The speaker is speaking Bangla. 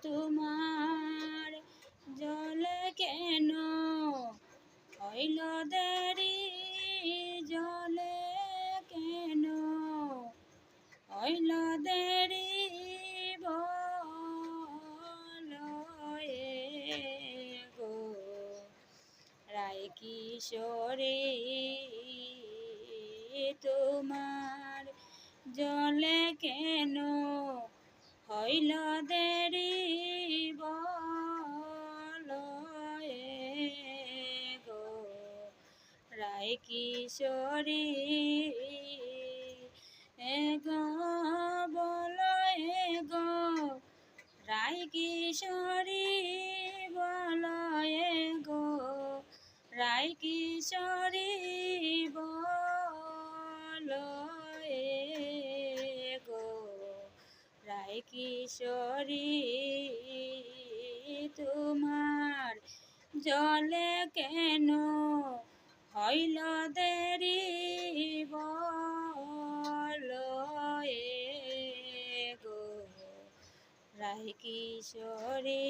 তোমার জলে কেন হইল দেরি, জলে কেন হইল দেরি বলো গো রায় কিশোরী তোমার জলে কেন হইল দেরি বলো গো রায় কিশোরী গো বলো গো রায় কিশোরী বলো গো রায় কিশোরী বলো গো রায় কিশোরী তোমার জলে কেন হইল দেরি বলো গো রায় কিশোরী।